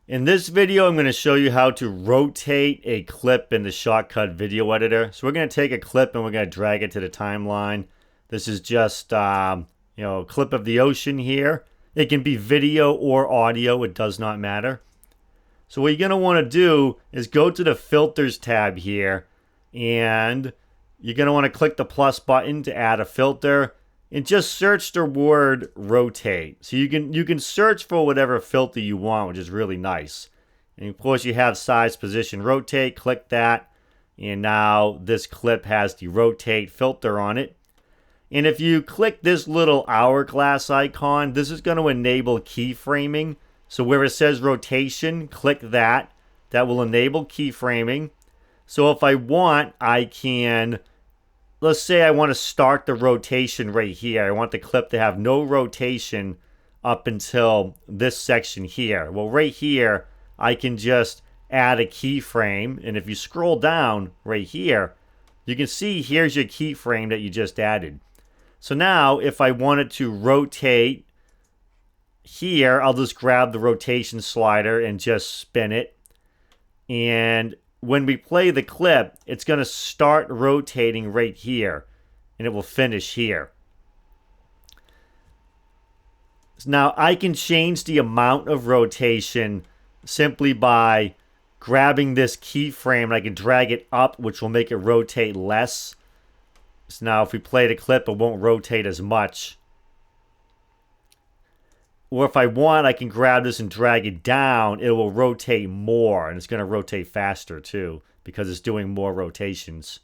In this video, I'm going to show you how to rotate a clip in the Shotcut video editor. So we're going to take a clip and we're going to drag it to the timeline. This is just, a clip of the ocean here. It can be video or audio. It does not matter. So what you're going to want to do is go to the filters tab here, and you're going to want to click the plus button to add a filter. And just search the word rotate. So you can search for whatever filter you want, which is really nice. And of course you have size, position, rotate. Click that. And now this clip has the rotate filter on it. And if you click this little hourglass icon, this is going to enable keyframing. So where it says rotation, click that. That will enable keyframing. So if I want, I can... Let's say I want to start the rotation right here. I want the clip to have no rotation up until this section here. Well, right here, I can just add a keyframe. And if you scroll down right here, you can see here's your keyframe that you just added. So now, if I wanted to rotate here, I'll just grab the rotation slider and just spin it. And when we play the clip, it's going to start rotating right here, and it will finish here. Now, I can change the amount of rotation simply by grabbing this keyframe, and I can drag it up, which will make it rotate less. So now, if we play the clip, it won't rotate as much. Or if I want, I can grab this and drag it down. It will rotate more, and it's going to rotate faster too because it's doing more rotations.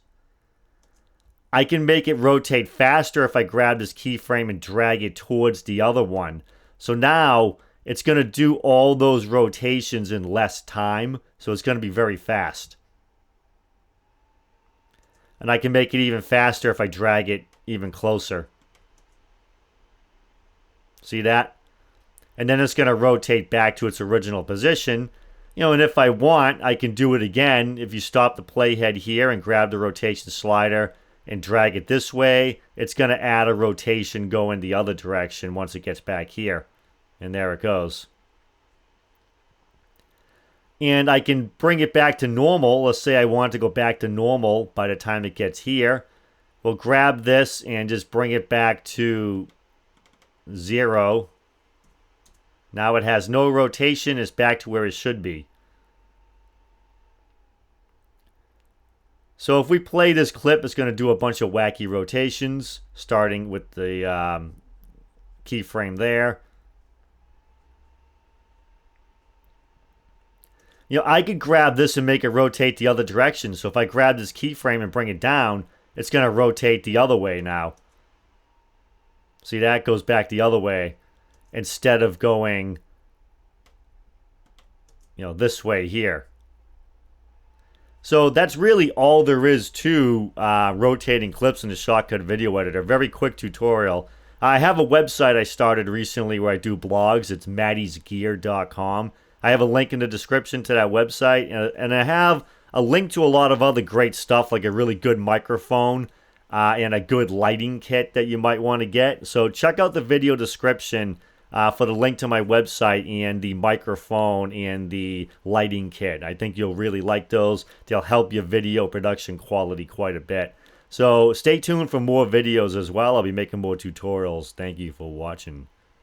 I can make it rotate faster if I grab this keyframe and drag it towards the other one. So now it's going to do all those rotations in less time, so it's going to be very fast. And I can make it even faster if I drag it even closer. See that? And then it's going to rotate back to its original position. And if I want, I can do it again. If you stop the playhead here and grab the rotation slider and drag it this way, it's going to add a rotation going the other direction once it gets back here. And there it goes. And I can bring it back to normal. Let's say I want to go back to normal by the time it gets here. We'll grab this and just bring it back to 0. Now it has no rotation. It's back to where it should be. So if we play this clip, it's going to do a bunch of wacky rotations, starting with the keyframe there. I could grab this and make it rotate the other direction. So if I grab this keyframe and bring it down, it's going to rotate the other way now. See, that goes back the other way. Instead of going, this way here. So that's really all there is to rotating clips in the Shotcut video editor. Very quick tutorial. I have a website I started recently where I do blogs. It's maddysgear.com. I have a link in the description to that website. And I have a link to a lot of other great stuff, like a really good microphone and a good lighting kit that you might want to get. So check out the video description for the link to my website and the microphone and the lighting kit. I think you'll really like those. They'll help your video production quality quite a bit. So stay tuned for more videos as well. I'll be making more tutorials. Thank you for watching.